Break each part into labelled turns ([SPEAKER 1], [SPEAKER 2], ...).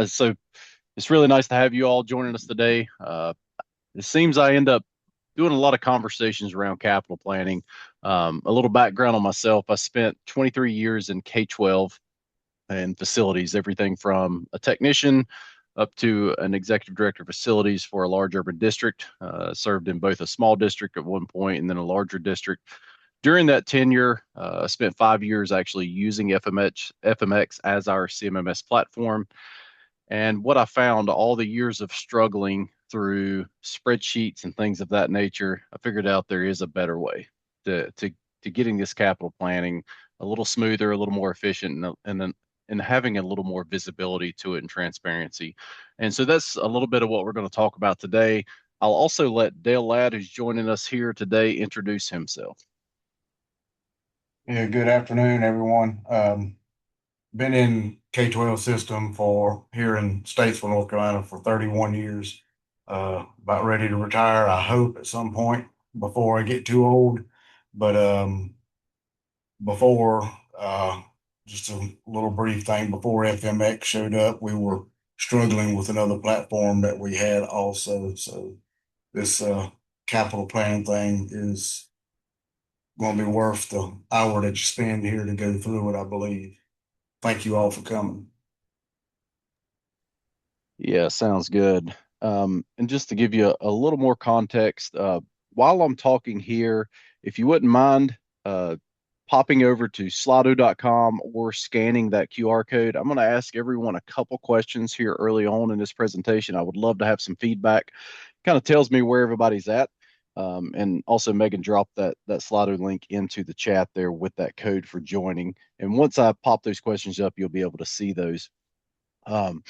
[SPEAKER 1] So it's really nice to have you all joining us today. It seems I end up doing a lot of conversations around capital planning. A little background on myself: I spent 23 years in K-12 and facilities, everything from a technician up to an executive director of facilities for a large urban district. Served in both a small district at one point and then a larger district. During that tenure, I spent 5 years actually using FMX as our CMMS platform. And what I found all the years of struggling through spreadsheets and things of that nature, I figured out there is a better way to getting this capital planning a little smoother, a little more efficient, and having a little more visibility to it and transparency. And so that's a little bit of what we're going to talk about today. I'll also let Dale Ladd, who's joining us here today, introduce himself.
[SPEAKER 2] Yeah, good afternoon, everyone. Been in K-12 system for here in Statesville, North Carolina for 31 years. About ready to retire, I hope at some point before I get too old. But before, just a little brief thing, before FMX showed up, we were struggling with another platform that we had also. So this capital planning thing is going to be worth the hour that you spend here to go through it, I believe. Thank you all for coming.
[SPEAKER 1] Yeah, sounds good. And just to give you a little more context, while I'm talking here, if you wouldn't mind popping over to slido.com or scanning that QR code, I'm going to ask everyone a couple questions here early on in this presentation. I would love to have some feedback. Kind of tells me where everybody's at. And also, Megan dropped that Slido link into the chat there with that code for joining. And once I pop those questions up, you'll be able to see those. Um,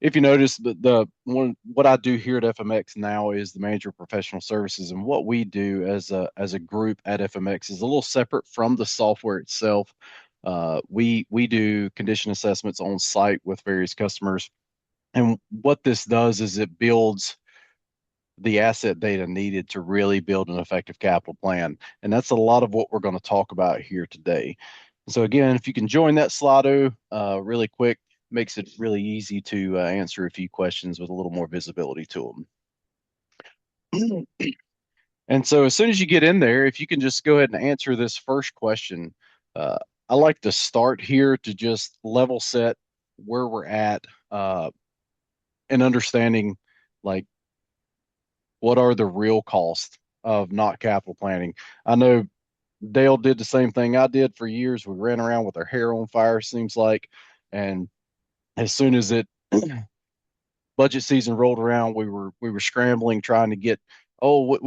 [SPEAKER 1] if you notice, the one what I do here at FMX now is the manager of professional services, and what we do as a group at FMX is a little separate from the software itself. We do condition assessments on site with various customers, and what this does is it builds the asset data needed to really build an effective capital plan, and that's a lot of what we're going to talk about here today. So again, if you can join that Slido really quick, makes it really easy to answer a few questions with a little more visibility to them. And so as soon as you get in there, if you can just go ahead and answer this first question, uh, I like to start here to just level set where we're at and understanding like what are the real costs of not capital planning. I know Dale did the same thing I did for years. We ran around with our hair on fire, seems like, and as soon as it budget season rolled around, we were scrambling trying to get, oh,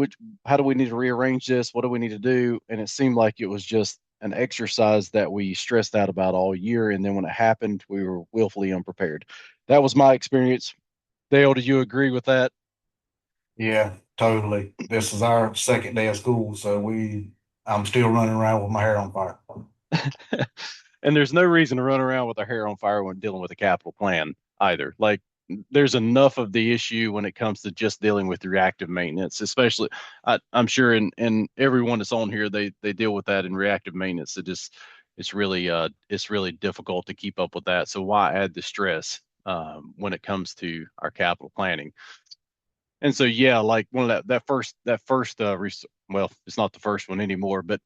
[SPEAKER 1] how do we need to rearrange this? What do we need to do? And it seemed like it was just an exercise that we stressed out about all year, and then when it happened, we were willfully unprepared. That was my experience. Dale, do you agree with that?
[SPEAKER 2] Yeah, totally. This is our second day of school, so I'm still running around with my hair on fire.
[SPEAKER 1] And there's no reason to run around with our hair on fire when dealing with a capital plan either. Like there's enough of the issue when it comes to just dealing with reactive maintenance, especially I'm sure in everyone that's on here, they deal with that in reactive maintenance. It's really difficult to keep up with that. So why add the stress when it comes to our capital planning? And so yeah, like one of that first well, it's not the first one anymore, but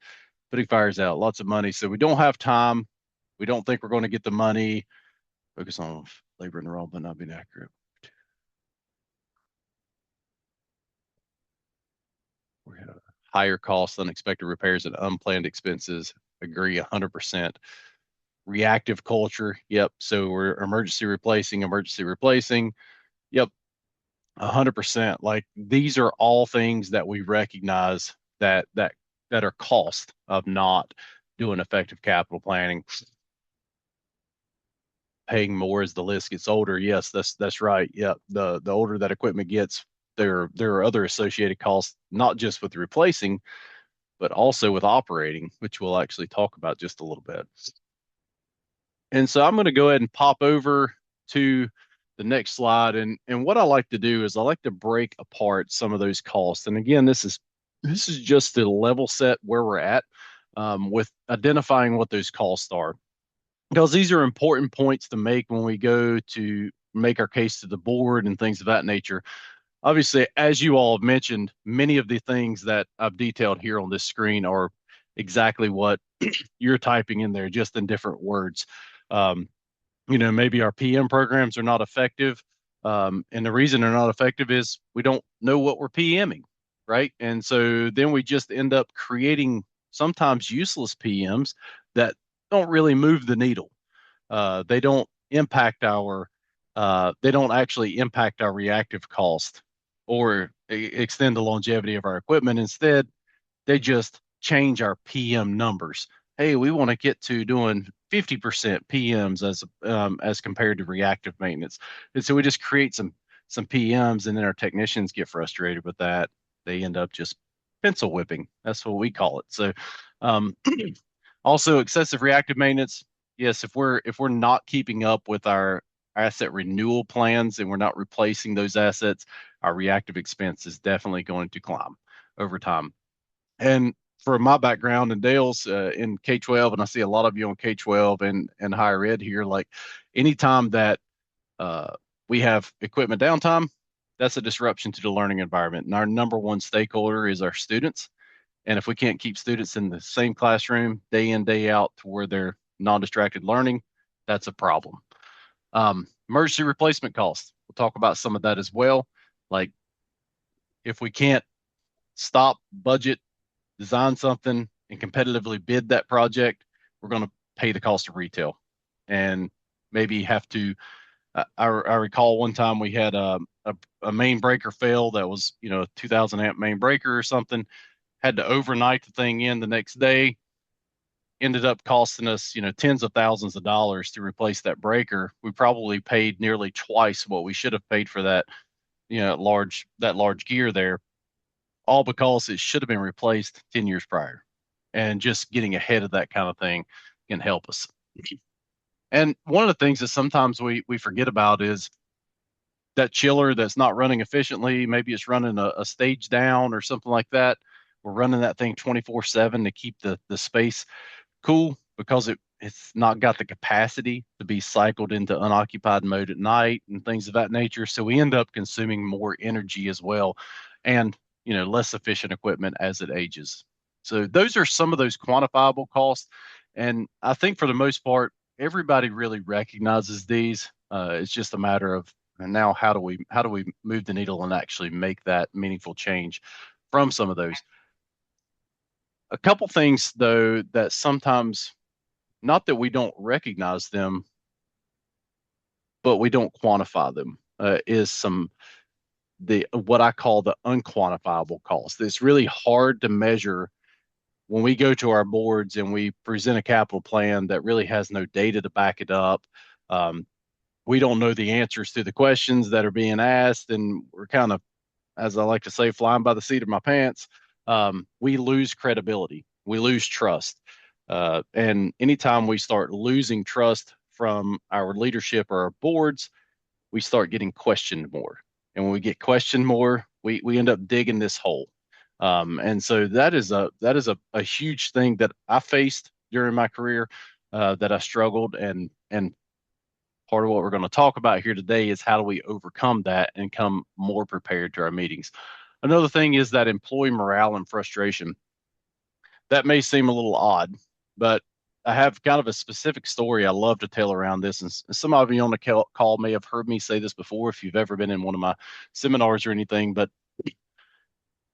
[SPEAKER 1] putting fires out, lots of money. So we don't have time. We don't think we're going to get the money. Focus on labor and enrollment not being accurate. We have higher costs, unexpected repairs, and unplanned expenses. Agree 100%. Reactive culture. Yep. So we're emergency replacing. Yep. 100%. Like these are all things that we recognize that are cost of not doing effective capital planning. Paying more as the list gets older. Yes, that's right. Yeah, the older that equipment gets, there are other associated costs, not just with replacing, but also with operating, which we'll actually talk about just a little bit. And so I'm going to go ahead and pop over to the next slide. And what I like to do is I like to break apart some of those costs. And again, this is just to level set where we're at with identifying what those costs are, because these are important points to make when we go to make our case to the board and things of that nature. Obviously, as you all have mentioned, many of the things that I've detailed here on this screen are exactly what you're typing in there, just in different words. Um, maybe our PM programs are not effective. And the reason they're not effective is we don't know what we're PMing, right? And so then we just end up creating sometimes useless PMs that don't really move the needle. They don't impact they don't actually impact our reactive cost or extend the longevity of our equipment. Instead, they just change our PM numbers. Hey, we want to get to doing 50% PMs as compared to reactive maintenance. And so we just create some PMs, and then our technicians get frustrated with that. They end up just pencil whipping. That's what we call it. So um, also excessive reactive maintenance. Yes, if we're not keeping up with our asset renewal plans and we're not replacing those assets, our reactive expense is definitely going to climb over time. And for my background and Dale's in K-12, and I see a lot of you on K-12 and higher ed here, like anytime that uh, we have equipment downtime, that's a disruption to the learning environment. And our number one stakeholder is our students. And if we can't keep students in the same classroom day in, day out to where they're non-distracted learning, that's a problem. Emergency replacement costs. We'll talk about some of that as well. Like if we can't stop, budget, design something, and competitively bid that project, we're going to pay the cost of retail and maybe have to. I recall one time we had a main breaker fail that was, a 2000 amp main breaker or something, had to overnight the thing in the next day, ended up costing us, tens of thousands of dollars to replace that breaker. We probably paid nearly twice what we should have paid for that, large gear there, all because it should have been replaced 10 years prior. And just getting ahead of that kind of thing can help us. And one of the things that sometimes we forget about is that chiller that's not running efficiently. Maybe it's running a stage down or something like that. We're running that thing 24/7 to keep the space cool because it's not got the capacity to be cycled into unoccupied mode at night and things of that nature. So we end up consuming more energy as well, and less efficient equipment as it ages. So those are some of those quantifiable costs, and I think for the most part, everybody really recognizes these. It's just a matter of now how do we move the needle and actually make that meaningful change from some of those. A couple things though that sometimes, not that we don't recognize them, but we don't quantify them, is some the what I call the unquantifiable cost. It's really hard to measure when we go to our boards and we present a capital plan that really has no data to back it up. Um, we don't know the answers to the questions that are being asked, and we're kind of, as I like to say, flying by the seat of my pants. We lose credibility, we lose trust. And anytime we start losing trust from our leadership or our boards, we start getting questioned more. And when we get questioned more, we end up digging this hole. And so that is a huge thing that I faced during my career, that I struggled, and part of what we're going to talk about here today is how do we overcome that and come more prepared to our meetings. Another thing is that employee morale and frustration. That may seem a little odd, but I have kind of a specific story I love to tell around this. And some of you on the call may have heard me say this before if you've ever been in one of my seminars or anything. But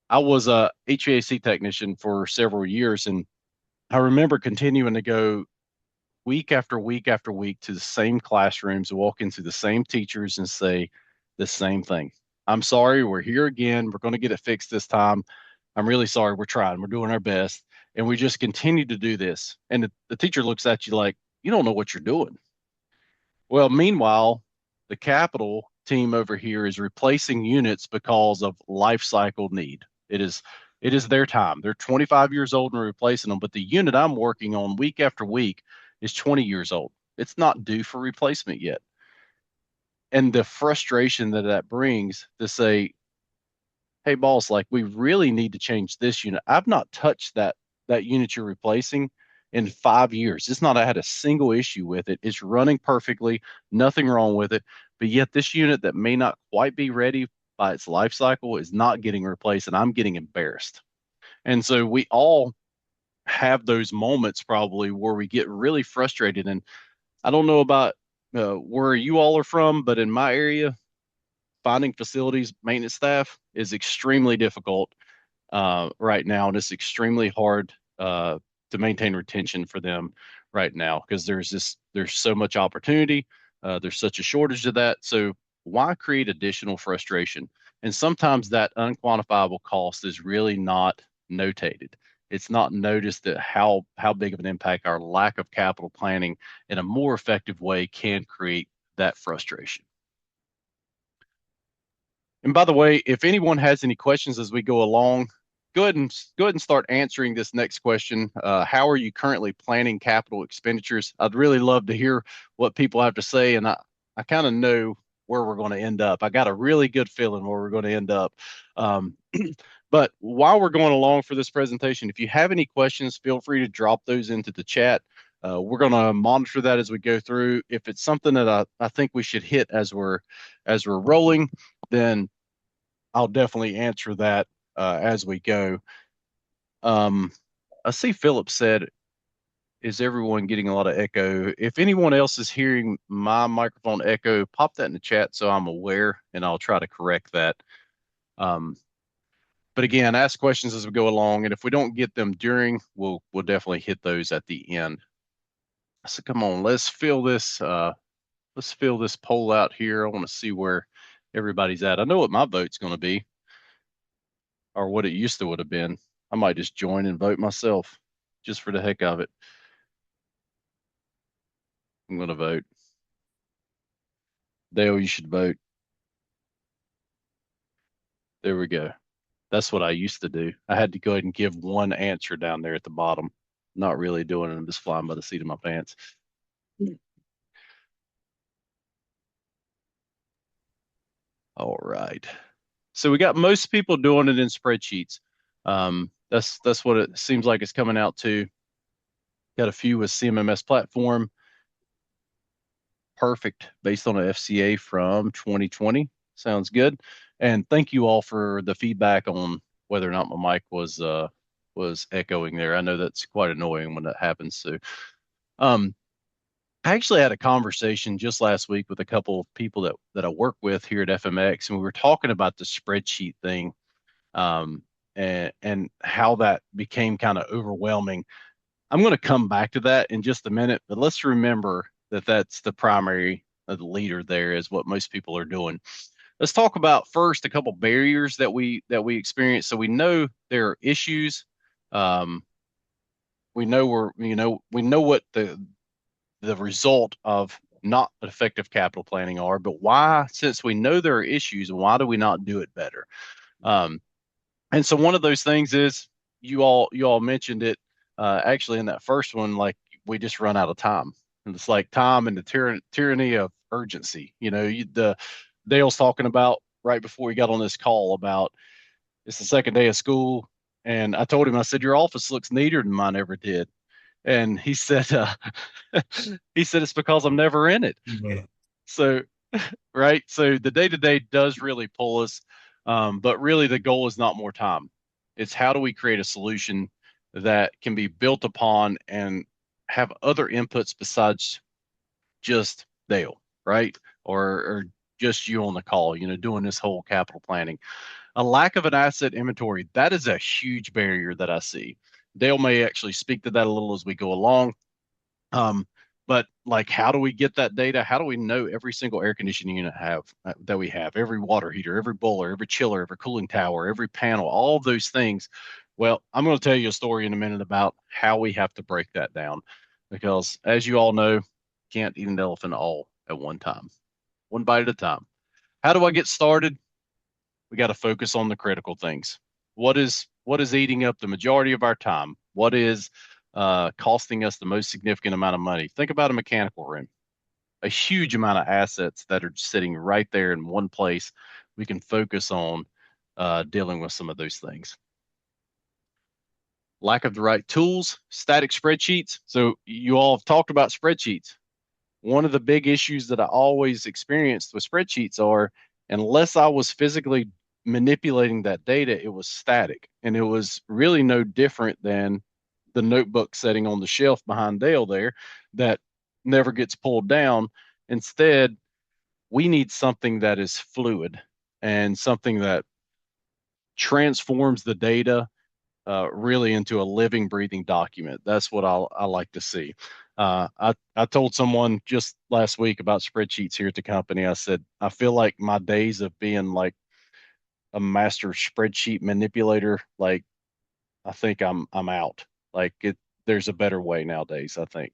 [SPEAKER 1] I was a HVAC technician for several years, and I remember continuing to go week after week after week to the same classrooms, walk into the same teachers and say the same thing. I'm sorry, we're here again. We're going to get it fixed this time. I'm really sorry. We're trying. We're doing our best. And we just continue to do this. And the teacher looks at you like, you don't know what you're doing. Well, meanwhile, the capital team over here is replacing units because of life cycle need. It is their time. They're 25 years old and replacing them, but the unit I'm working on week after week is 20 years old. It's not due for replacement yet. And the frustration that brings to say, hey boss, like we really need to change this unit. I've not touched that unit you're replacing in 5 years. It's not I had a single issue with it. It's running perfectly, nothing wrong with it. but yet this unit that may not quite be ready by its life cycle is not getting replaced, and I'm getting embarrassed. And so we all have those moments probably where we get really frustrated. And I don't know about where you all are from, but in my area, finding facilities maintenance staff is extremely difficult right now, and it's extremely hard to maintain retention for them right now because there's so much opportunity, there's such a shortage of that. So why create additional frustration? And sometimes that unquantifiable cost is really not notated. It's not noticed that how big of an impact our lack of capital planning in a more effective way can create that frustration. And by the way, if anyone has any questions as we go along, go ahead and start answering this next question. How are you currently planning capital expenditures? I'd really love to hear what people have to say, and I kind of know where we're going to end up. I got a really good feeling where we're going to end up. Um, but while we're going along for this presentation, if you have any questions, feel free to drop those into the chat. We're going to monitor that as we go through. If it's something that I think we should hit as we're rolling, then I'll definitely answer that as we go. I see Philip said, is everyone getting a lot of echo? If anyone else is hearing my microphone echo, pop that in the chat so I'm aware, and I'll try to correct that. Um, but again, ask questions as we go along, and if we don't get them during, we'll definitely hit those at the end. So come on, let's fill this poll out here. I want to see where everybody's at. I know what my vote's going to be, or what it used to would have been. I might just join and vote myself just for the heck of it. I'm going to vote. Dale, you should vote. There we go. That's what I used to do. I had to go ahead and give one answer down there at the bottom. Not really doing it. I'm just flying by the seat of my pants. All right. So we got most people doing it in spreadsheets. That's what it seems like it's coming out to. Got a few with CMMS platform. Perfect, based on an FCA from 2020. Sounds good. And thank you all for the feedback on whether or not my mic was echoing there. I know that's quite annoying when that happens. So um I actually had a conversation just last week with a couple of people that I work with here at FMX, and we were talking about the spreadsheet thing, um, and how that became kind of overwhelming. I'm going to come back to that in just a minute, but let's remember that that's the primary the leader there is what most people are doing. Let's talk about first a couple barriers that we experience. So we know there are issues. Um, we know what the result of not effective capital planning are, but why, since we know there are issues, why do we not do it better? Um, and so one of those things is you all mentioned it actually in that first one, like we just run out of time. And it's like time and the tyranny of urgency. The Dale's talking about right before we got on this call about it's the second day of school. And I told him, I said, your office looks neater than mine ever did. And he said, he said, it's because I'm never in it.
[SPEAKER 2] Yeah.
[SPEAKER 1] So, right. So the day to day does really pull us. But really the goal is not more time. It's how do we create a solution that can be built upon and have other inputs besides just Dale, right? Or just you on the call, doing this whole capital planning. A lack of an asset inventory, that is a huge barrier that I see. Dale may actually speak to that a little as we go along. Um, but like, how do we get that data? How do we know every single air conditioning unit that we have, every water heater, every boiler, every chiller, every cooling tower, every panel, all of those things? Well, I'm going to tell you a story in a minute about how we have to break that down, because as you all know, can't eat an elephant all at one time, one bite at a time. How do I get started? We got to focus on the critical things. What is eating up the majority of our time? What is costing us the most significant amount of money? Think about a mechanical room, a huge amount of assets that are sitting right there in one place. We can focus on dealing with some of those things. Lack of the right tools, static spreadsheets. So you all have talked about spreadsheets. one of the big issues that I always experienced with spreadsheets are unless I was physically manipulating that data, it was static. And it was really no different than the notebook sitting on the shelf behind Dale there that never gets pulled down. Instead, we need something that is fluid and something that transforms the data really into a living, breathing document. That's what I like to see. I told someone just last week about spreadsheets here at the company. I said, I feel like my days of being like a master spreadsheet manipulator, like I think I'm out. Like there's a better way nowadays, I think.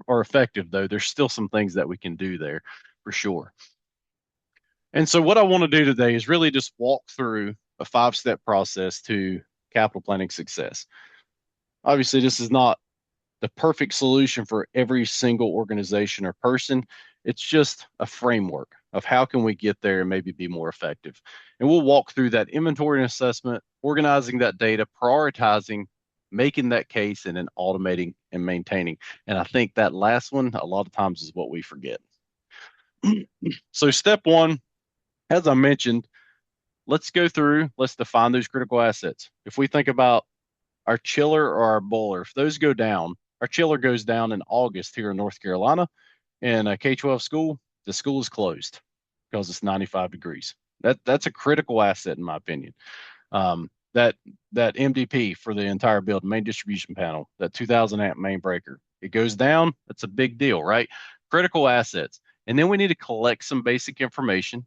[SPEAKER 1] Are effective though. There's still some things that we can do there for sure. And so what I want to do today is really just walk through a 5-step process to capital planning success. Obviously, this is not the perfect solution for every single organization or person. It's just a framework of how can we get there and maybe be more effective. And we'll walk through that inventory and assessment, organizing that data, prioritizing, making that case, and then automating and maintaining. And I think that last one, a lot of times, is what we forget. So, step one, as I mentioned, let's go through, let's define those critical assets. If we think about our chiller or our boiler, if those go down, our chiller goes down in August here in North Carolina in a K-12 school, the school is closed because it's 95 degrees. That's a critical asset in my opinion. That that MDP for the entire building, main distribution panel, that 2000 amp main breaker, it goes down. That's a big deal, right? Critical assets. And then we need to collect some basic information,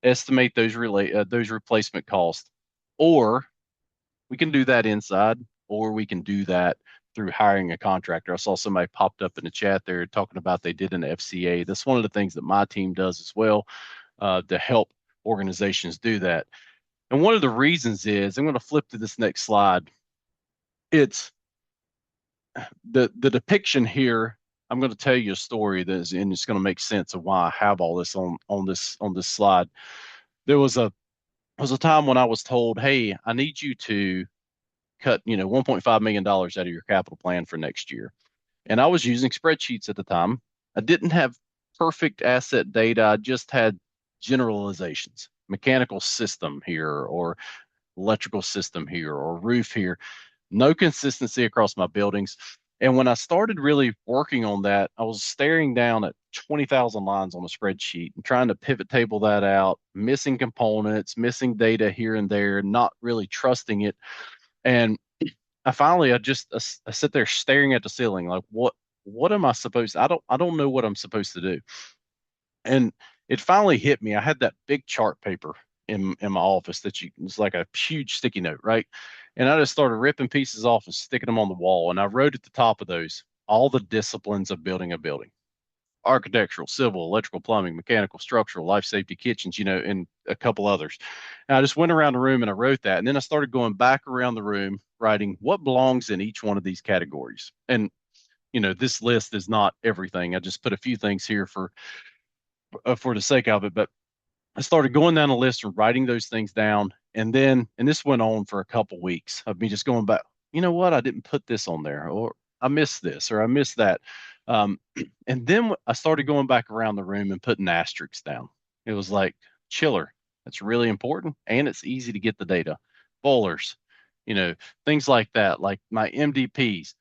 [SPEAKER 1] estimate those replacement costs, or we can do that inside, or we can do that through hiring a contractor. I saw somebody popped up in the chat there talking about they did an FCA. That's one of the things that my team does as well to help organizations do that. And one of the reasons is I'm going to flip to this next slide. It's the depiction here. I'm going to tell you a story that is, and it's going to make sense of why I have all this on this slide. There was a time when I was told, "Hey, I need you to cut, $1.5 million out of your capital plan for next year." And I was using spreadsheets at the time. I didn't have perfect asset data. I just had generalizations, mechanical system here or electrical system here or roof here, no consistency across my buildings. And when I started really working on that, I was staring down at 20,000 lines on a spreadsheet and trying to pivot table that out, missing components, missing data here and there, not really trusting it. And I sit there staring at the ceiling like what am I supposed to, I don't know what I'm supposed to do. And it finally hit me. I had that big chart paper in my office it's like a huge sticky note, right? And I just started ripping pieces off and sticking them on the wall. And I wrote at the top of those all the disciplines of building a building: architectural, civil, electrical, plumbing, mechanical, structural, life safety, kitchens, and a couple others. And I just went around the room and I wrote that. And then I started going back around the room, writing what belongs in each one of these categories. And, this list is not everything. I just put a few things here for the sake of it. But I started going down the list and writing those things down. And this went on for a couple weeks of me just going back, you know what? I didn't put this on there, or I missed this, or I missed that. Um, and then I started going back around the room and putting asterisks down. It was like chiller. That's really important. And it's easy to get the data. Boilers, you know, things like that, like my MDPs,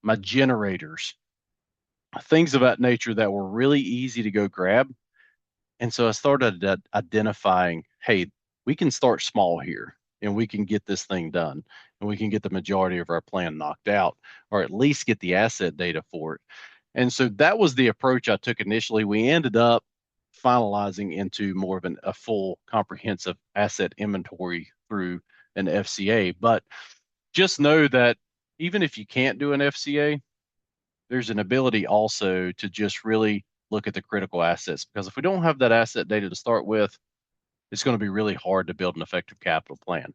[SPEAKER 1] my generators, things of that nature that were really easy to go grab. And so I started identifying, hey, we can start small here and we can get this thing done and we can get the majority of our plan knocked out or at least get the asset data for it. And so that was the approach I took initially. We ended up finalizing into more of a full comprehensive asset inventory through an FCA. But just know that even if you can't do an FCA, there's an ability also to just really look at the critical assets because if we don't have that asset data to start with, it's going to be really hard to build an effective capital plan.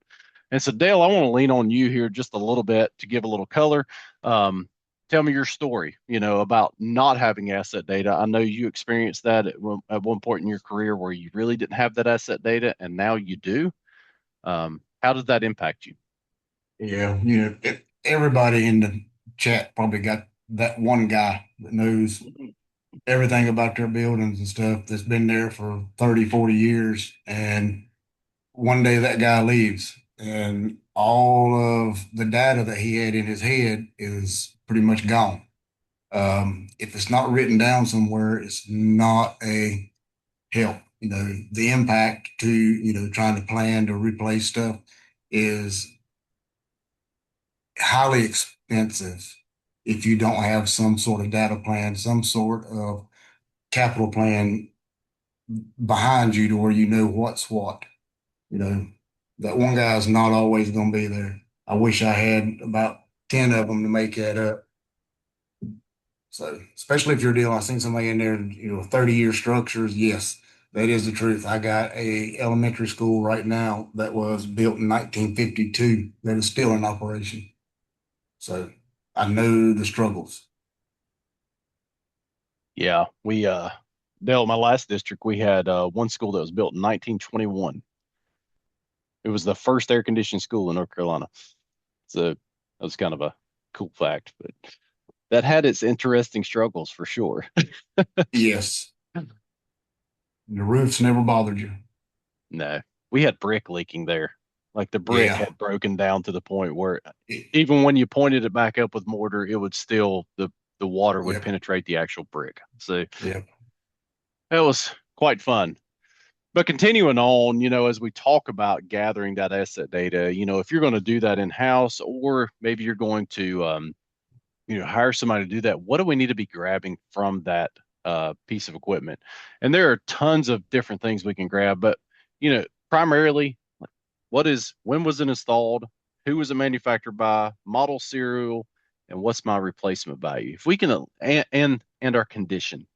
[SPEAKER 1] And so, Dale, I want to lean on you here just a little bit to give a little color. Tell me your story, about not having asset data. I know you experienced that at one point in your career where you really didn't have that asset data, and now you do. How does that impact you?
[SPEAKER 2] Yeah, everybody in the chat probably got that one guy that knows everything about their buildings and stuff that's been there for 30, 40 years. And one day that guy leaves and all of the data that he had in his head is pretty much gone. If it's not written down somewhere, it's not a help. The impact to, trying to plan to replace stuff is highly expensive if you don't have some sort of data plan, some sort of capital plan behind you to where you know what's what. You know, that one guy's not always going to be there. I wish I had about 10 of them to make that up. So, especially if you're dealing, I seen somebody in there, 30-year structures. Yes, that is the truth. I got a elementary school right now that was built in 1952 that is still in operation. So I know the struggles.
[SPEAKER 1] Yeah, we Dale, my last district, we had one school that was built in 1921. It was the first air conditioned school in North Carolina. So that was kind of a cool fact, but that had its interesting struggles for sure.
[SPEAKER 2] Yes, the roofs never bothered you.
[SPEAKER 1] No, we had brick leaking there. Like the brick
[SPEAKER 2] Yeah.
[SPEAKER 1] had broken down to the point where
[SPEAKER 2] It-
[SPEAKER 1] even when you pointed it back up with mortar, it would still the water would
[SPEAKER 2] yep.
[SPEAKER 1] penetrate the actual brick. So
[SPEAKER 2] Yep.
[SPEAKER 1] that was quite fun. But continuing on, as we talk about gathering that asset data, if you're going to do that in house, or maybe you're going to, hire somebody to do that, what do we need to be grabbing from that piece of equipment? And there are tons of different things we can grab, but primarily, like, when was it installed? Who was it manufactured by? Model serial, and what's my replacement value? If we can, and our condition,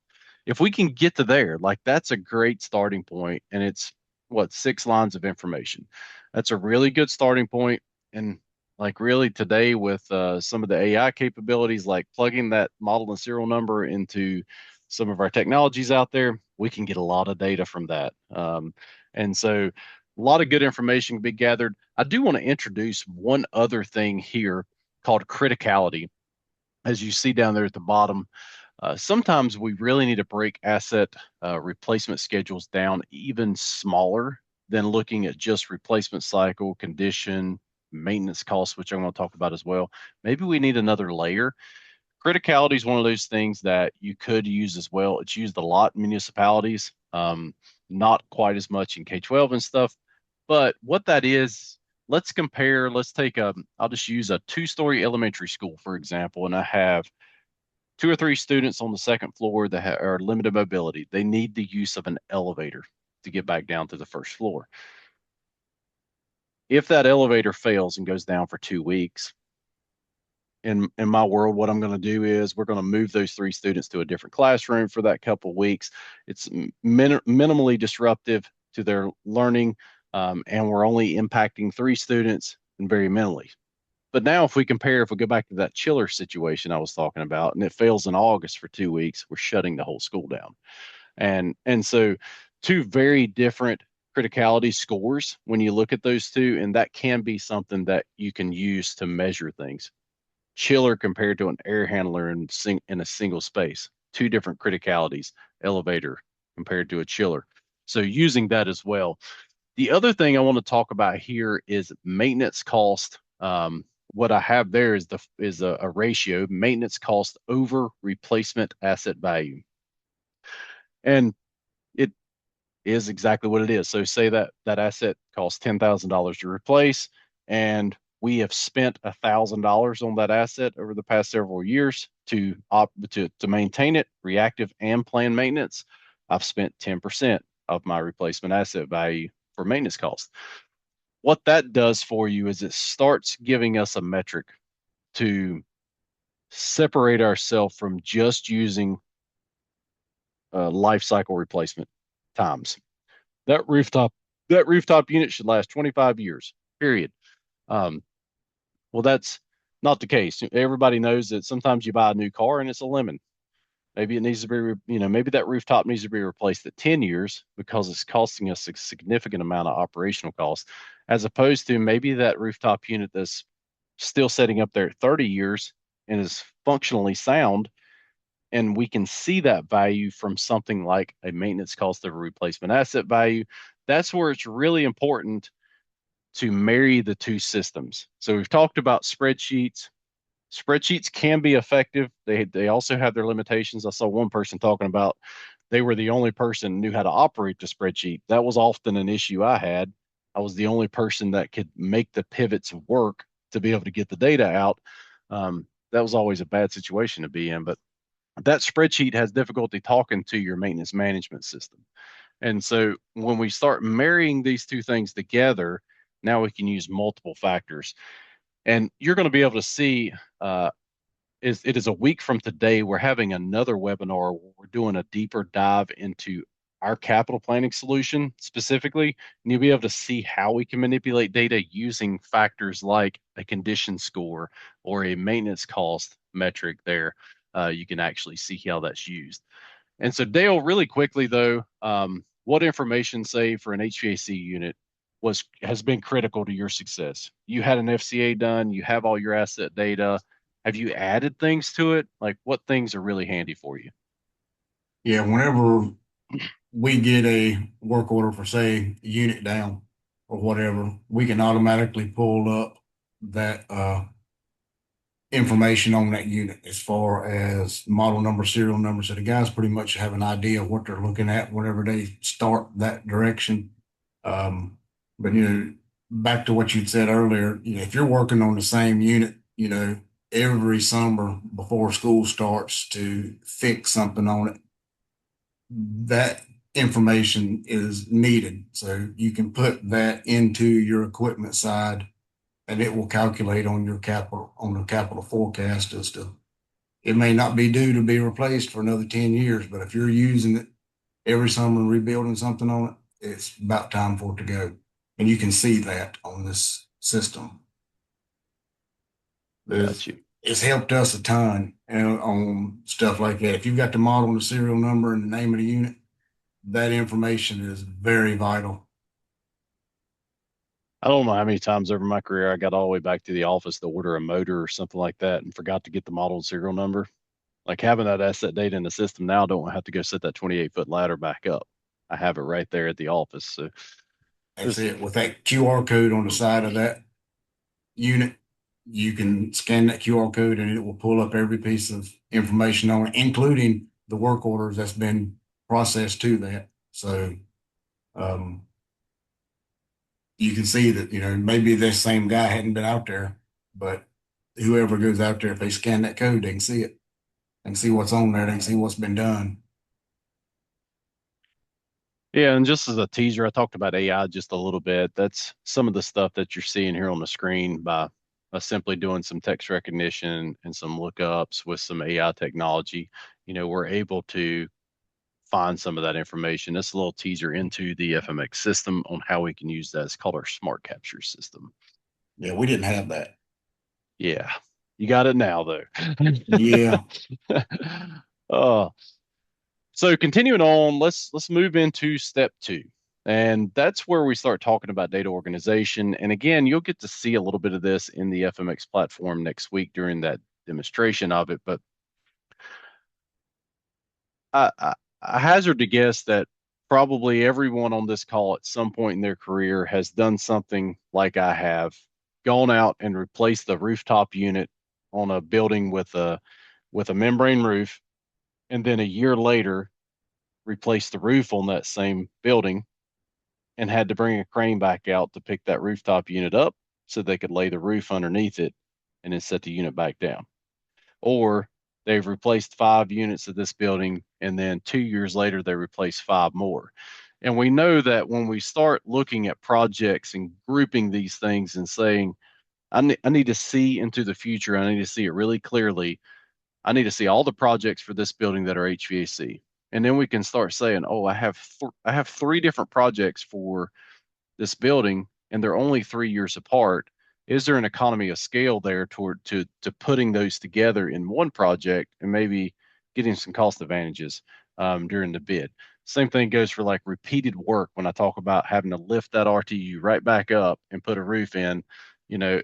[SPEAKER 1] if we can get to there, like that's a great starting point, and it's what, 6 lines of information. That's a really good starting point. And like really today with some of the AI capabilities, like plugging that model and serial number into some of our technologies out there, we can get a lot of data from that. And so a lot of good information can be gathered. I do want to introduce one other thing here called criticality. As you see down there at the bottom, sometimes we really need to break asset replacement schedules down even smaller than looking at just replacement cycle, condition, maintenance costs, which I'm going to talk about as well. Maybe we need another layer. Criticality is one of those things that you could use as well. It's used a lot in municipalities, not quite as much in K-12 and stuff. But what that is, let's compare, let's take I'll just use a two-story elementary school, for example, and I have two or three students on the second floor that are limited mobility. They need the use of an elevator to get back down to the first floor. If that elevator fails and goes down for 2 weeks, in my world, what I'm going to do is we're going to move those three students to a different classroom for that couple of weeks. It's minimally disruptive to their learning, and we're only impacting three students and very minimally. But now, if we compare, if we go back to that chiller situation I was talking about, and it fails in August for 2 weeks, we're shutting the whole school down. And so, two very different criticality scores when you look at those two, and that can be something that you can use to measure things. Chiller compared to an air handler in a single space, two different criticalities. Elevator compared to a chiller. So using that as well. The other thing I want to talk about here is maintenance cost. What I have there is a ratio: maintenance cost over replacement asset value, and it is exactly what it is. So say that that asset costs $10,000 to replace, and we have spent $1,000 on that asset over the past several years to maintain it, reactive and planned maintenance. I've spent 10% of my replacement asset value for maintenance costs. What that does for you is it starts giving us a metric to separate ourselves from just using life cycle replacement times. That rooftop that rooftop unit should last 25 years, period. Um, well, that's not the case. Everybody knows that sometimes you buy a new car and it's a lemon. Maybe it needs to be, maybe that rooftop needs to be replaced at 10 years because it's costing us a significant amount of operational costs, as opposed to maybe that rooftop unit that's still setting up there at 30 years and is functionally sound. And we can see that value from something like a maintenance cost over replacement asset value. That's where it's really important to marry the two systems. So we've talked about spreadsheets. Spreadsheets can be effective. They also have their limitations. I saw one person talking about they were the only person who knew how to operate the spreadsheet. That was often an issue I had. I was the only person that could make the pivots work to be able to get the data out. That was always a bad situation to be in, but that spreadsheet has difficulty talking to your maintenance management system. And so when we start marrying these two things together, now we can use multiple factors. And you're going to be able to see it is a week from today. We're having another webinar where we're doing a deeper dive into our capital planning solution specifically. And you'll be able to see how we can manipulate data using factors like a condition score or a maintenance cost metric there. You can actually see how that's used. And so, Dale, really quickly though, what information, say, for an HVAC unit has been critical to your success? You had an FCA done, you have all your asset data. Have you added things to it? Like what things are really handy for you?
[SPEAKER 2] Yeah, whenever we get a work order for, say, a unit down or whatever, we can automatically pull up that information on that unit as far as model number, serial number. So the guys pretty much have an idea of what they're looking at whenever they start that direction. But back to what you'd said earlier, if you're working on the same unit, every summer before school starts to fix something on it, that information is needed. So you can put that into your equipment side and it will calculate on the capital forecast as to it may not be due to be replaced for another 10 years, but if you're using it every summer and rebuilding something on it, it's about time for it to go. And you can see that on this system.
[SPEAKER 1] Got
[SPEAKER 2] There's,
[SPEAKER 1] you.
[SPEAKER 2] it's helped us a ton on stuff like that. If you've got the model and the serial number and the name of the unit, that information is very vital.
[SPEAKER 1] I don't know how many times over my career I got all the way back to the office to order a motor or something like that and forgot to get the model and serial number. Like having that asset data in the system now, I don't have to go set that 28-foot ladder back up. I have it right there at the office. So
[SPEAKER 2] That's
[SPEAKER 1] this,
[SPEAKER 2] it. With that QR code on the side of that unit, you can scan that QR code and it will pull up every piece of information on it, including the work orders that's been processed to that. So um, you can see that, maybe this same guy hadn't been out there, but whoever goes out there, if they scan that code, they can see it. They can see what's on there. They can see what's been done.
[SPEAKER 1] yeah, and just as a teaser, I talked about AI just a little bit. That's some of the stuff that you're seeing here on the screen by simply doing some text recognition and some lookups with some AI technology. We're able to find some of that information. It's a little teaser into the FMX system on how we can use that. It's called our smart capture system.
[SPEAKER 2] Yeah, we didn't have that.
[SPEAKER 1] Yeah, you got it now though.
[SPEAKER 2] Yeah.
[SPEAKER 1] uh, so continuing on, let's move into step two. And that's where we start talking about data organization. And again, you'll get to see a little bit of this in the FMX platform next week during that demonstration of it. But I hazard to guess that probably everyone on this call at some point in their career has done something like I have, gone out and replaced the rooftop unit on a building with a membrane roof, and then a year later replaced the roof on that same building and had to bring a crane back out to pick that rooftop unit up so they could lay the roof underneath it and then set the unit back down. Or they've replaced 5 units of this building, and then 2 years later, they replace 5 more. And we know that when we start looking at projects and grouping these things and saying, I need to see into the future, I need to see it really clearly. I need to see all the projects for this building that are HVAC. And then we can start saying, oh, I have 3 different projects for this building and they're only 3 years apart. Is there an economy of scale there to putting those together in one project and maybe getting some cost advantages during the bid? Same thing goes for like repeated work when I talk about having to lift that RTU right back up and put a roof in,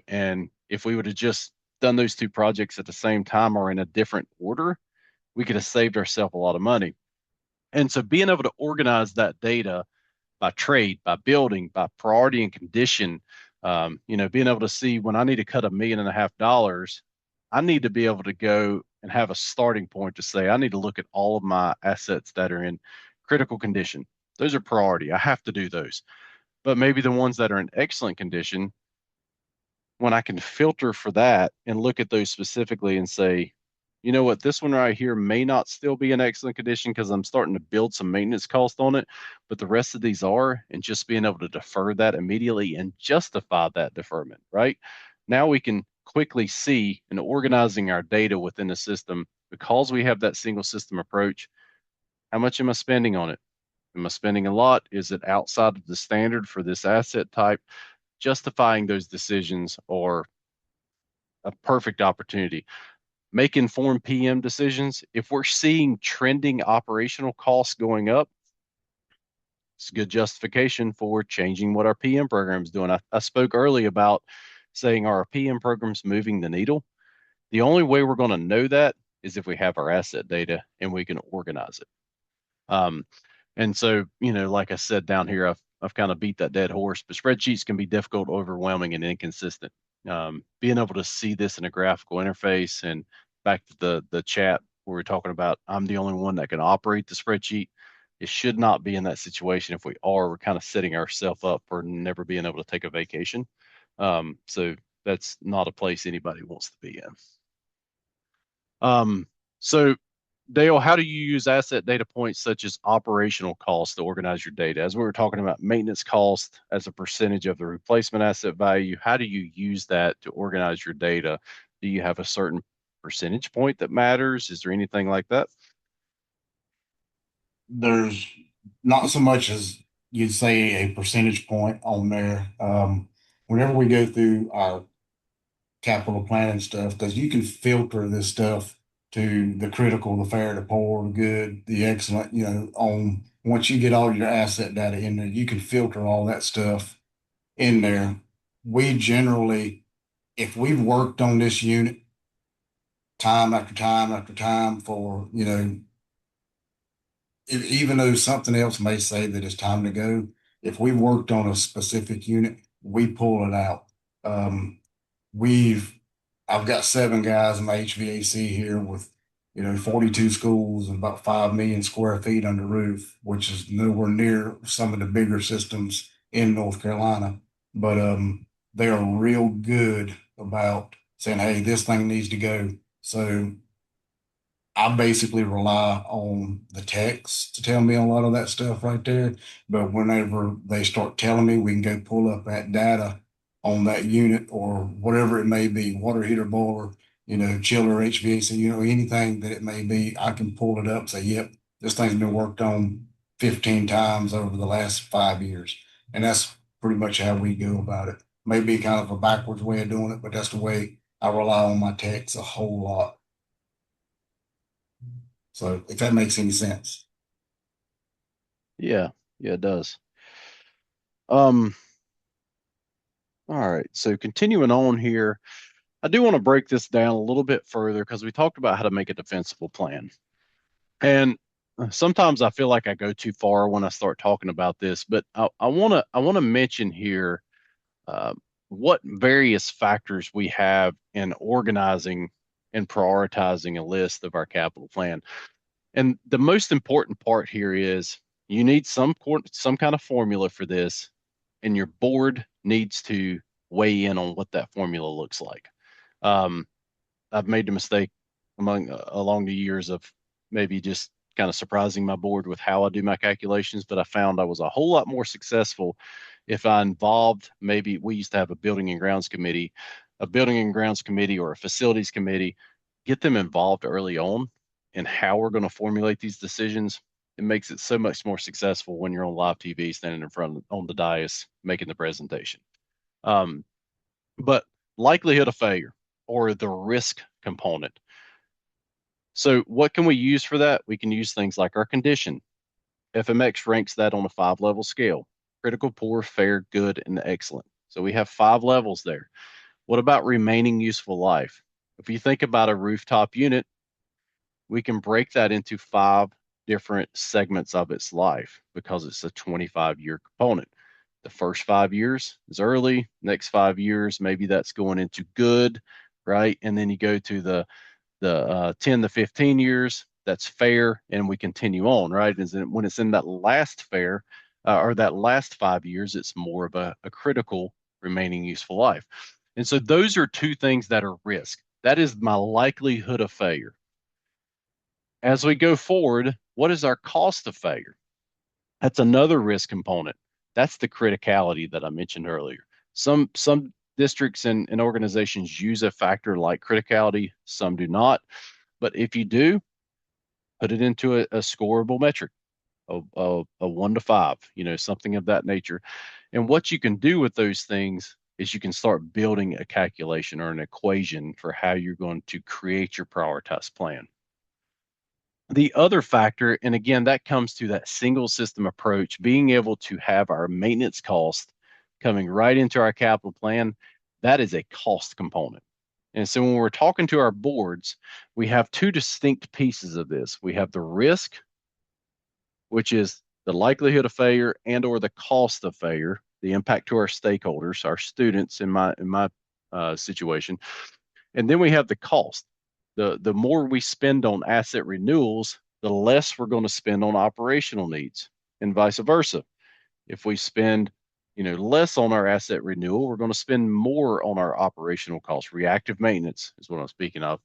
[SPEAKER 1] and if we would have just done those 2 projects at the same time or in a different order, we could have saved ourselves a lot of money. And so being able to organize that data by trade, by building, by priority and condition, being able to see when I need to cut $1.5 million, I need to be able to go and have a starting point to say, I need to look at all of my assets that are in critical condition. Those are priority. I have to do those. But maybe the ones that are in excellent condition, when I can filter for that and look at those specifically and say, you know what, this one right here may not still be in excellent condition because I'm starting to build some maintenance cost on it, but the rest of these are, and just being able to defer that immediately and justify that deferment, right? Now we can quickly see in organizing our data within the system, because we have that single system approach, how much am I spending on it? Am I spending a lot? Is it outside of the standard for this asset type? Justifying those decisions are a perfect opportunity. Make informed PM decisions. If we're seeing trending operational costs going up, it's a good justification for changing what our PM program is doing. I spoke earlier about saying our PM program's moving the needle. The only way we're going to know that is if we have our asset data and we can organize it. Um, and so, like I said down here, I've kind of beat that dead horse, but spreadsheets can be difficult, overwhelming, and inconsistent. Being able to see this in a graphical interface, and back to the chat where we're talking about, I'm the only one that can operate the spreadsheet. It should not be in that situation. If we are, we're kind of setting ourselves up for never being able to take a vacation. So that's not a place anybody wants to be in. So Dale, how do you use asset data points such as operational costs to organize your data? As we were talking about maintenance cost as a percentage of the replacement asset value, how do you use that to organize your data? Do you have a certain percentage point that matters? Is there anything like that?
[SPEAKER 2] There's not so much as you'd say a percentage point on there. Whenever we go through our capital planning stuff, because you can filter this stuff to the critical, the fair, the poor, the good, the excellent, on once you get all your asset data in there, you can filter all that stuff in there. We generally, if we've worked on this unit time after time after time for, even though something else may say that it's time to go, if we worked on a specific unit, we pull it out. Um, we've I've got 7 guys in my HVAC here with 42 schools and about 5 million square feet under roof, which is nowhere near some of the bigger systems in North Carolina. But they are real good about saying, hey, this thing needs to go. So I basically rely on the techs to tell me a lot of that stuff right there. But whenever they start telling me, we can go pull up that data on that unit or whatever it may be, water heater, boiler, chiller, HVAC, anything that it may be, I can pull it up and say, yep, this thing's been worked on 15 times over the last 5 years. And that's pretty much how we go about it. Maybe kind of a backwards way of doing it, but that's the way I rely on my techs a whole lot. So if that makes any sense.
[SPEAKER 1] Yeah, yeah, it does. Um, all right. So continuing on here, I do want to break this down a little bit further because we talked about how to make a defensible plan. And sometimes I feel like I go too far when I start talking about this, but I want to mention here uh, what various factors we have in organizing and prioritizing a list of our capital plan. And the most important part here is you need some kind of formula for this, and your board needs to weigh in on what that formula looks like. Um, I've made the mistake along the years of maybe just kind of surprising my board with how I do my calculations, but I found I was a whole lot more successful if I involved, maybe we used to have a building and grounds committee or a facilities committee, get them involved early on in how we're going to formulate these decisions. It makes it so much more successful when you're on live TV standing in front on the dais making the presentation. Um, but likelihood of failure or the risk component. So what can we use for that? We can use things like our condition. FMX ranks that on a 5 level scale: critical, poor, fair, good, and excellent. So we have 5 levels there. What about remaining useful life? If you think about a rooftop unit, we can break that into 5 different segments of its life because it's a 25-year component. The first 5 years is early, next 5 years, maybe that's going into good, right? And then you go to the 10 to 15 years, that's fair, and we continue on, right? And when it's in that last fair or that last 5 years, it's more of a critical remaining useful life. And so those are two things that are risk. That is my likelihood of failure. As we go forward, what is our cost of failure? That's another risk component. That's the criticality that I mentioned earlier. Some districts and organizations use a factor like criticality, some do not. But if you do, put it into a scoreable metric, a 1 to 5, something of that nature. And what you can do with those things is you can start building a calculation or an equation for how you're going to create your prioritized plan. The other factor, and again, that comes to that single system approach, being able to have our maintenance cost coming right into our capital plan, that is a cost component. And so when we're talking to our boards, we have two distinct pieces of this. We have the risk, which is the likelihood of failure and or the cost of failure, the impact to our stakeholders, our students in my situation. And then we have the cost. The more we spend on asset renewals, the less we're going to spend on operational needs, and vice versa. If we spend, less on our asset renewal, we're going to spend more on our operational costs. Reactive maintenance is what I'm speaking of.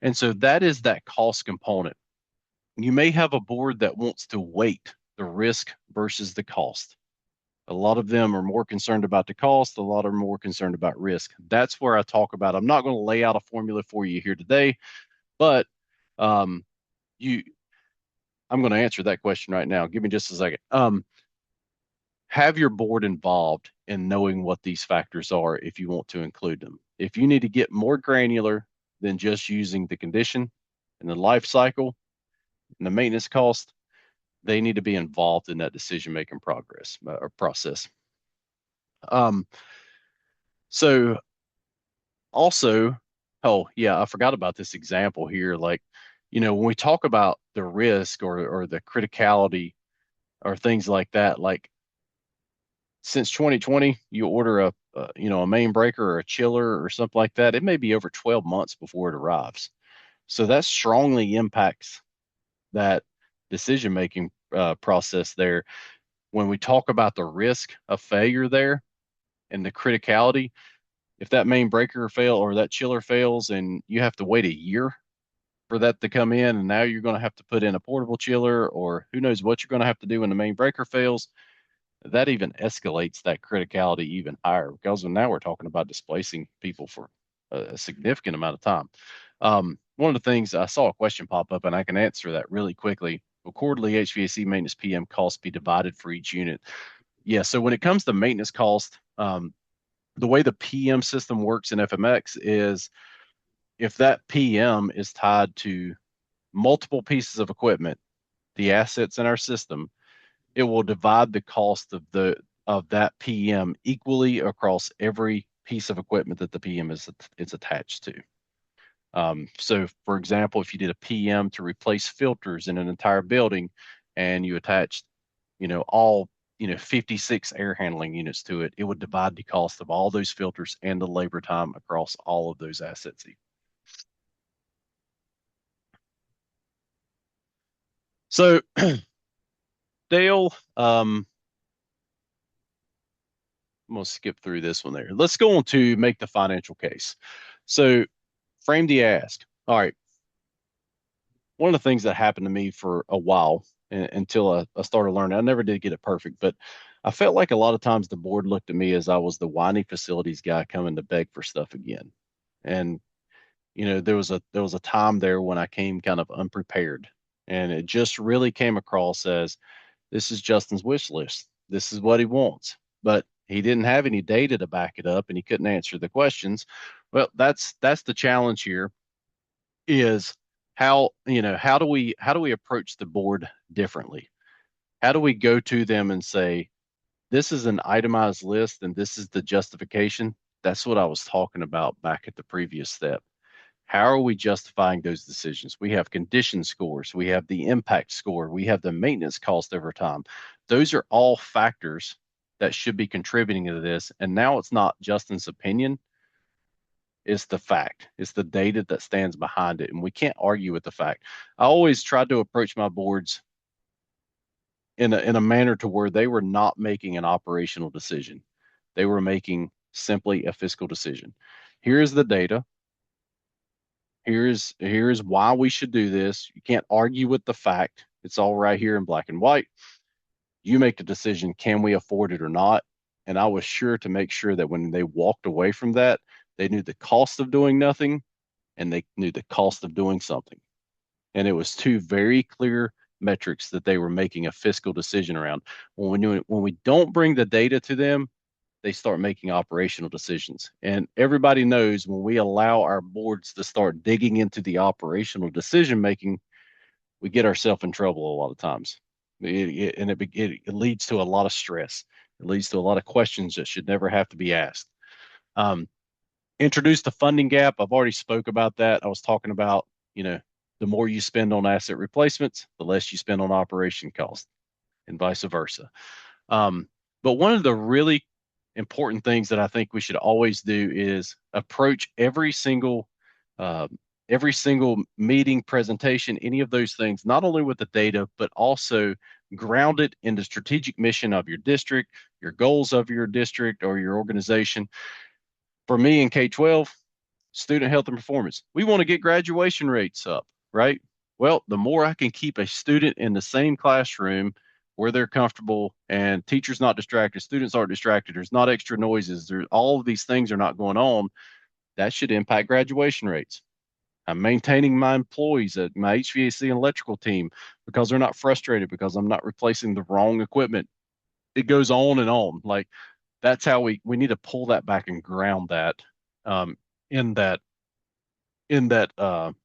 [SPEAKER 1] And so that is that cost component. You may have a board that wants to weight the risk versus the cost. A lot of them are more concerned about the cost. A lot are more concerned about risk. That's where I talk about. I'm not going to lay out a formula for you here today, but um, you, I'm going to answer that question right now. Give me just a second. Have your board involved in knowing what these factors are if you want to include them. If you need to get more granular than just using the condition and the life cycle and the maintenance cost, they need to be involved in that decision-making progress or process. Um, so also, oh yeah, I forgot about this example here. Like, when we talk about the risk or the criticality or things like that, like since 2020, you order a main breaker or a chiller or something like that, it may be over 12 months before it arrives. So that strongly impacts that decision making process there. When we talk about the risk of failure there and the criticality, if that main breaker fail or that chiller fails and you have to wait a year for that to come in, and now you're going to have to put in a portable chiller, or who knows what you're going to have to do when the main breaker fails, that even escalates that criticality even higher because now we're talking about displacing people for a significant amount of time. One of the things I saw a question pop up, and I can answer that really quickly. Will quarterly HVAC maintenance PM costs be divided for each unit? Yeah. So when it comes to maintenance cost, the way the PM system works in FMX is if that PM is tied to multiple pieces of equipment, the assets in our system, it will divide the cost of that PM equally across every piece of equipment that the PM is attached to. So, for example, if you did a PM to replace filters in an entire building, and you attached, all 56 air handling units to it, it would divide the cost of all those filters and the labor time across all of those assets. So, Dale, I'm going to skip through this one there. Let's go on to make the financial case. So, frame the ask. All right. One of the things that happened to me for a while until I started learning, I never did get it perfect, but I felt like a lot of times the board looked at me as I was the whiny facilities guy coming to beg for stuff again. And there was a time there when I came kind of unprepared, and it just really came across as this is Justin's wish list. This is what he wants, but he didn't have any data to back it up, and he couldn't answer the questions. Well, that's the challenge here is how do we approach the board differently? How do we go to them and say, this is an itemized list and this is the justification? That's what I was talking about back at the previous step. How are we justifying those decisions? We have condition scores, we have the impact score, we have the maintenance cost over time. Those are all factors that should be contributing to this. And now it's not Justin's opinion, it's the fact, it's the data that stands behind it. And we can't argue with the fact. I always tried to approach my boards in a manner to where they were not making an operational decision. They were making simply a fiscal decision. Here's the data. Here's why we should do this. You can't argue with the fact. It's all right here in black and white. You make the decision, can we afford it or not? And I was sure to make sure that when they walked away from that, they knew the cost of doing nothing and they knew the cost of doing something. And it was two very clear metrics that they were making a fiscal decision around. When we don't bring the data to them, they start making operational decisions. And everybody knows when we allow our boards to start digging into the operational decision making, we get ourselves in trouble a lot of times. It leads to a lot of stress. It leads to a lot of questions that should never have to be asked. Um, Introduce the funding gap. I've already spoke about that. I was talking about, the more you spend on asset replacements, the less you spend on operation costs, and vice versa. Um, but one of the really important things that I think we should always do is approach uh, every single meeting, presentation, any of those things, not only with the data, but also ground it in the strategic mission of your district, your goals of your district or your organization. For me in K-12, student health and performance, we want to get graduation rates up, right? Well, the more I can keep a student in the same classroom where they're comfortable and teachers not distracted, students aren't distracted, there's not extra noises, all of these things are not going on, that should impact graduation rates. I'm maintaining my employees at my HVAC and electrical team because they're not frustrated because I'm not replacing the wrong equipment. It goes on and on. Like that's how we need to pull that back and ground that um, in that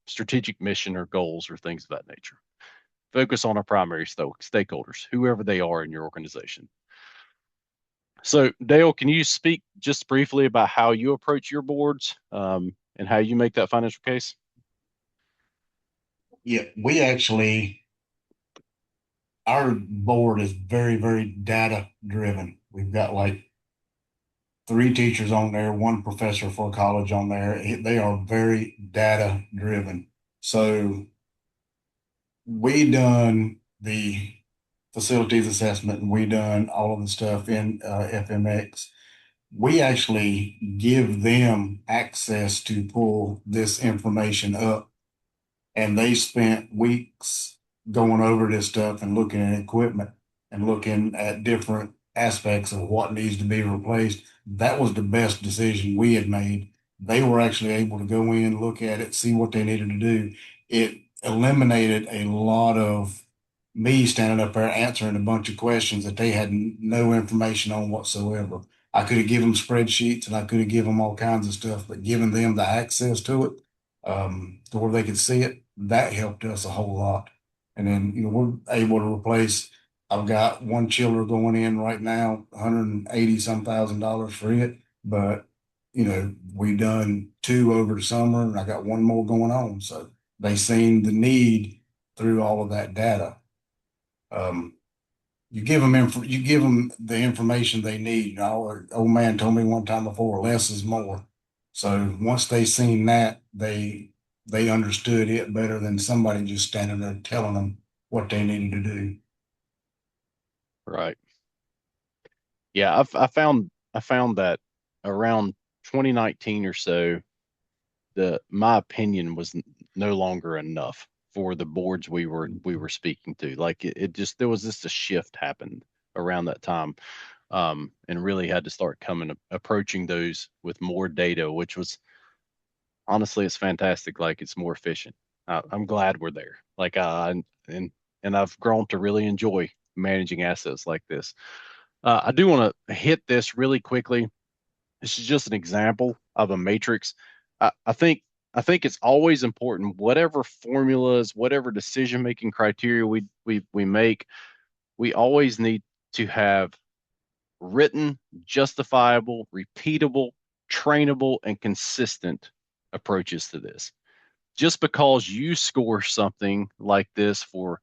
[SPEAKER 1] strategic mission or goals or things of that nature. Focus on our primary stakeholders, whoever they are in your organization. So, Dale, can you speak just briefly about how you approach your boards and how you make that financial case?
[SPEAKER 2] Yeah, we actually, our board is very, very data driven. We've got like three teachers on there, one professor for college on there. They are very data driven. So we done the facilities assessment and we done all of the stuff in FMX. We actually give them access to pull this information up, and they spent weeks going over this stuff and looking at equipment and looking at different aspects of what needs to be replaced. That was the best decision we had made. They were actually able to go in, look at it, see what they needed to do. It eliminated a lot of me standing up there answering a bunch of questions that they had no information on whatsoever. I could have given them spreadsheets and I could have given them all kinds of stuff, but giving them the access to it, to where they could see it, that helped us a whole lot. And then, we're able to replace, I've got one chiller going in right now, 180 some $1,000 for it. But, we done two over the summer and I got one more going on. So they seen the need through all of that data. Um, you give them the information they need. Old man told me one time before, less is more. So once they seen that, they understood it better than somebody just standing there telling them what they needed to do.
[SPEAKER 1] Right. Yeah, I found that around 2019 or so, the my opinion was no longer enough for the boards we were speaking to. Like it just there was just a shift happened around that time, and really had to start coming approaching those with more data, which was honestly it's fantastic. Like it's more efficient. I'm glad we're there. Like and I've grown to really enjoy managing assets like this. I do want to hit this really quickly. This is just an example of a matrix. I think it's always important, whatever formulas, whatever decision-making criteria we make, we always need to have written, justifiable, repeatable, trainable, and consistent approaches to this. just because you score something like this for,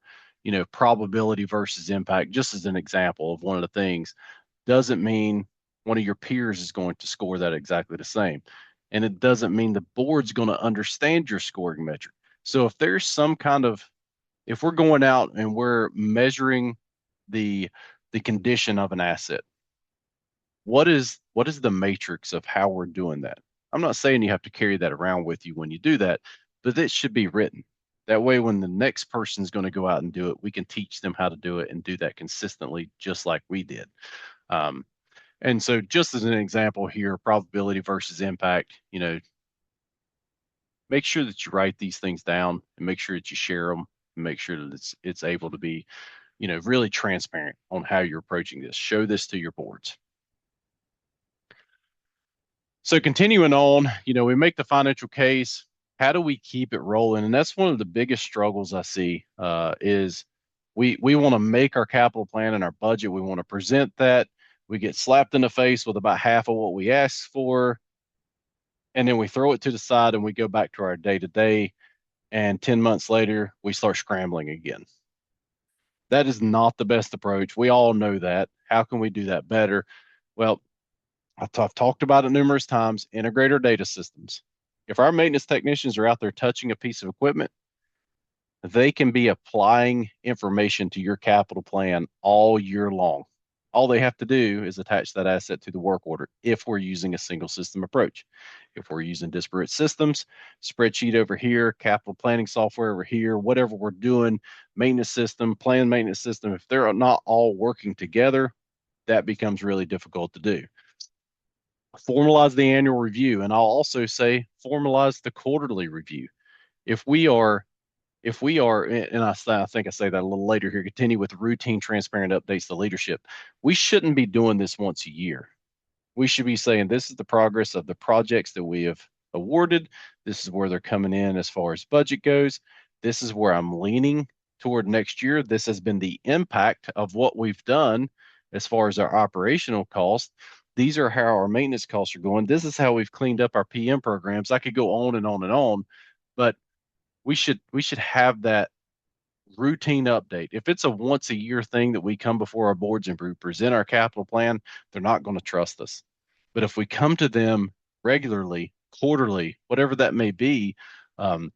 [SPEAKER 1] probability versus impact, just as an example of one of the things, doesn't mean one of your peers is going to score that exactly the same. And it doesn't mean the board's going to understand your scoring metric. So if there's some kind of, if we're going out and we're measuring the the condition of an asset, what is the matrix of how we're doing that? I'm not saying you have to carry that around with you when you do that, but it should be written. That way, when the next person's going to go out and do it, we can teach them how to do it and do that consistently, just like we did. Um, and so, just as an example here, probability versus impact, make sure that you write these things down and make sure that you share them and make sure that it's able to be, really transparent on how you're approaching this. Show this to your boards. So continuing on, we make the financial case. How do we keep it rolling? And that's one of the biggest struggles I see is we want to make our capital plan and our budget. We want to present that. We get slapped in the face with about half of what we asked for, and then we throw it to the side and we go back to our day to day. And 10 months later, we start scrambling again. That is not the best approach. We all know that. How can we do that better? Well, I've talked about it numerous times. Integrate our data systems. If our maintenance technicians are out there touching a piece of equipment, they can be applying information to your capital plan all year long. All they have to do is attach that asset to the work order if we're using a single system approach. If we're using disparate systems, spreadsheet over here, capital planning software over here, whatever we're doing, maintenance system, plan maintenance system, if they're not all working together, that becomes really difficult to do. Formalize the annual review, and I'll also say formalize the quarterly review. If we are and I think I say that a little later here, continue with routine transparent updates to leadership. We shouldn't be doing this once a year. We should be saying this is the progress of the projects that we have awarded. This is where they're coming in as far as budget goes. This is where I'm leaning toward next year. This has been the impact of what we've done as far as our operational costs. These are how our maintenance costs are going. This is how we've cleaned up our PM programs. I could go on and on and on, but we should have that routine update. If it's a once a year thing that we come before our boards and we present our capital plan, they're not going to trust us. But if we come to them regularly, quarterly, whatever that may be, um,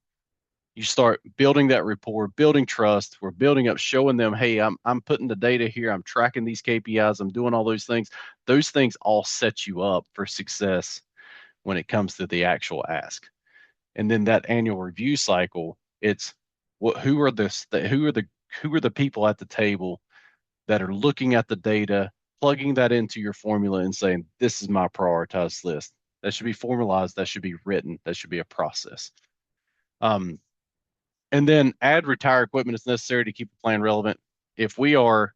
[SPEAKER 1] you start building that rapport, building trust. We're building up, showing them, hey, I'm putting the data here, I'm tracking these KPIs, I'm doing all those things. Those things all set you up for success when it comes to the actual ask. And then that annual review cycle, it's what who are the people at the table that are looking at the data, plugging that into your formula and saying, this is my prioritized list. That should be formalized, that should be written, that should be a process. Um, and then add retire equipment as necessary to keep the plan relevant. If we are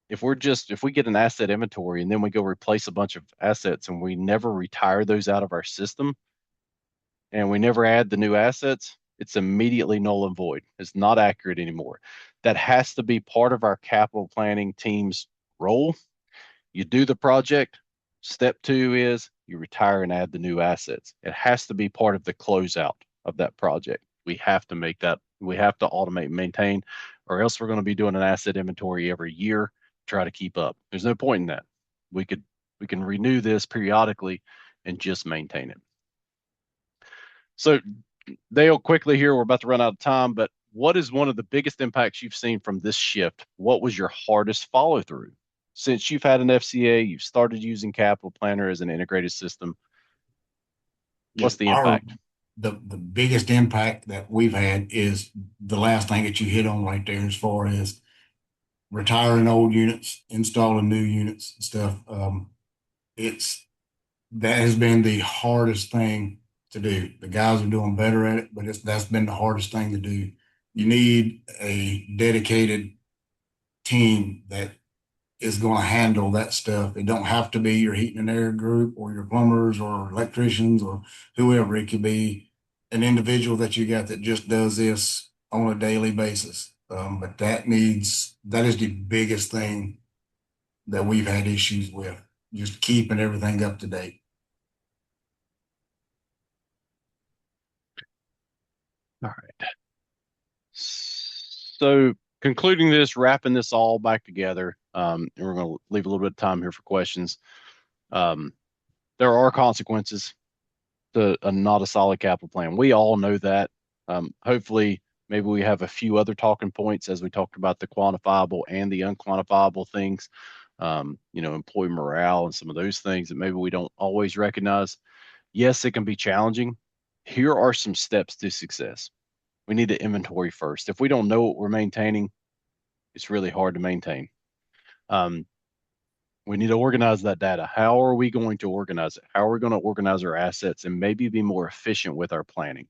[SPEAKER 1] if we get an asset inventory and then we go replace a bunch of assets and we never retire those out of our system, and we never add the new assets, it's immediately null and void. It's not accurate anymore. That has to be part of our capital planning team's role. You do the project. Step two is you retire and add the new assets. It has to be part of the closeout of that project. We have to make that, we have to automate and maintain, or else we're going to be doing an asset inventory every year, try to keep up. There's no point in that. We could, we can renew this periodically and just maintain it. So Dale, quickly here, we're about to run out of time, but what is one of the biggest impacts you've seen from this shift? What was your hardest follow through? Since you've had an FCA, you've started using Capital Planner as an integrated system.
[SPEAKER 2] Yeah,
[SPEAKER 1] What's the impact?
[SPEAKER 2] the biggest impact that we've had is the last thing that you hit on right there as far as retiring old units, installing new units and stuff. It's that has been the hardest thing to do. The guys are doing better at it, but that's been the hardest thing to do. You need a dedicated team that is going to handle that stuff. It don't have to be your heating and air group or your plumbers or electricians or whoever. It could be an individual that you got that just does this on a daily basis. But that is the biggest thing that we've had issues with, just keeping everything up to date.
[SPEAKER 1] All right. So concluding this, wrapping this all back together, and we're going to leave a little bit of time here for questions. Um, there are consequences to not a solid capital plan. We all know that. Hopefully, maybe we have a few other talking points as we talked about the quantifiable and the unquantifiable things. Employee morale and some of those things that maybe we don't always recognize. Yes, it can be challenging. Here are some steps to success. We need to inventory first. If we don't know what we're maintaining, it's really hard to maintain. Um, we need to organize that data. How are we going to organize it? How are we going to organize our assets and maybe be more efficient with our planning?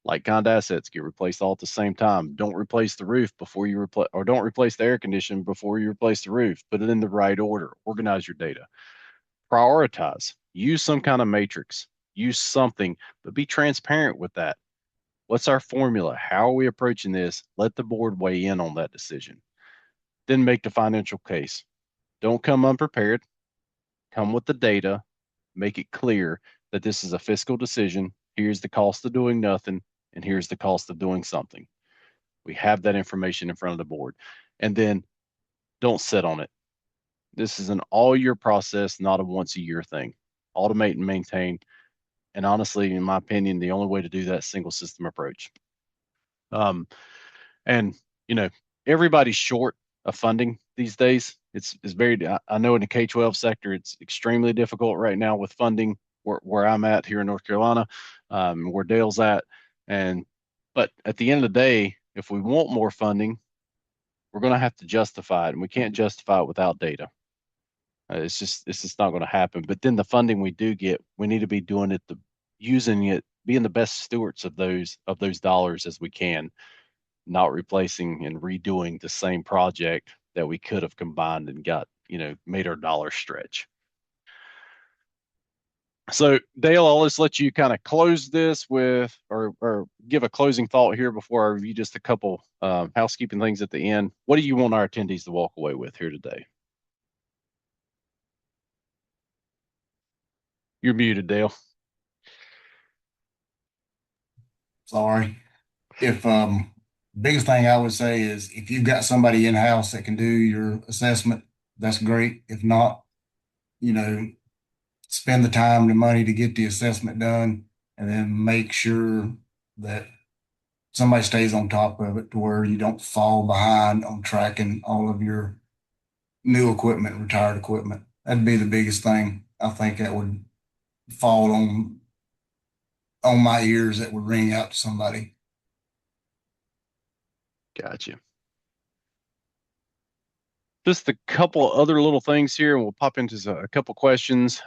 [SPEAKER 1] Like kind assets get replaced all at the same time. Don't replace the roof before you replace, or don't replace the air conditioning before you replace the roof. Put it in the right order. Organize your data. Prioritize. Use some kind of matrix. Use something, but be transparent with that. What's our formula? How are we approaching this? Let the board weigh in on that decision. Then make the financial case. Don't come unprepared. Come with the data. Make it clear that this is a fiscal decision. Here's the cost of doing nothing, and here's the cost of doing something. We have that information in front of the board. And then don't sit on it. This is an all year process, not a once a year thing. Automate and maintain. And honestly, in my opinion, the only way to do that single system approach. Um, and you know, everybody's short of funding these days. It's very. I know in the K-12 sector, it's extremely difficult right now with funding. Where I'm at here in North Carolina, where Dale's at, and but at the end of the day, if we want more funding, we're going to have to justify it, and we can't justify it without data. It's just not going to happen. But then the funding we do get, we need to be doing it, using it, being the best stewards of those dollars as we can, not replacing and redoing the same project that we could have combined and got, made our dollar stretch. So Dale, I'll just let you kind of close this with, or give a closing thought here before I review just a couple housekeeping things at the end. What do you want our attendees to walk away with here today? You're muted, Dale.
[SPEAKER 2] Sorry. If biggest thing I would say is if you've got somebody in house that can do your assessment, that's great. If not, you know, spend the time, the money to get the assessment done, and then make sure that somebody stays on top of it to where you don't fall behind on tracking all of your new equipment, retired equipment. That'd be the biggest thing. I think that would fall on my ears that would ring out to somebody.
[SPEAKER 1] Gotcha. Just a couple other little things here, and we'll pop into a couple questions.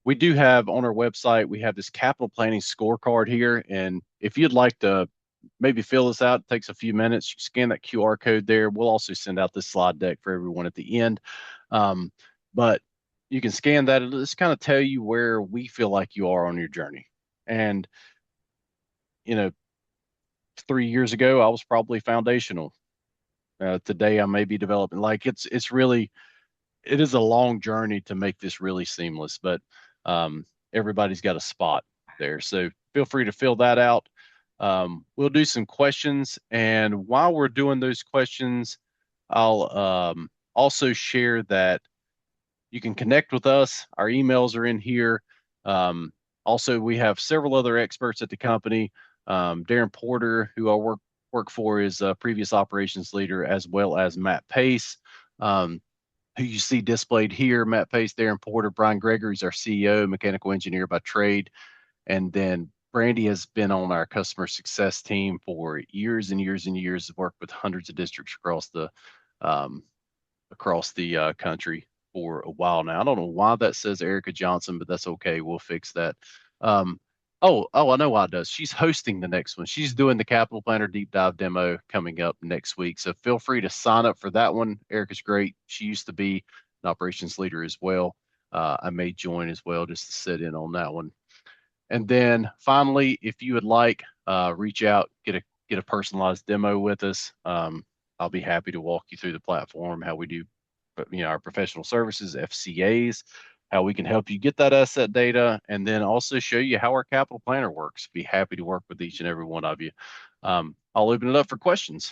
[SPEAKER 1] We do have on our website, we have this capital planning scorecard here. And if you'd like to maybe fill this out, it takes a few minutes. You scan that QR code there. We'll also send out this slide deck for everyone at the end. But you can scan that. It'll just kind of tell you where we feel like you are on your journey. And, you know, 3 years ago, I was probably foundational. Today, I may be developing. Like it is a long journey to make this really seamless, but everybody's got a spot there. So feel free to fill that out. We'll do some questions. And while we're doing those questions, I'll also share that you can connect with us. Our emails are in here. Also, we have several other experts at the company. Darren Porter, who I work for, is a previous operations leader, as well as Matt Pace, who you see displayed here. Matt Pace, Darren Porter, Brian Gregory is our CEO, mechanical engineer by trade. And then Brandy has been on our customer success team for years and years and years, worked with hundreds of districts um, across the country for a while now. I don't know why that says Erica Johnson, but that's okay. We'll fix that. Um, I know why it does. She's hosting the next one. She's doing the Capital Planner deep dive demo coming up next week. So feel free to sign up for that one. Erica's great. She used to be an operations leader as well. I may join as well just to sit in on that one. And then finally, if you would like, reach out, get a personalized demo with us. I'll be happy to walk you through the platform, how we do, our professional services, FCAs, how we can help you get that asset data, and then also show you how our capital planner works. Be happy to work with each and every one of you. I'll open it up for questions.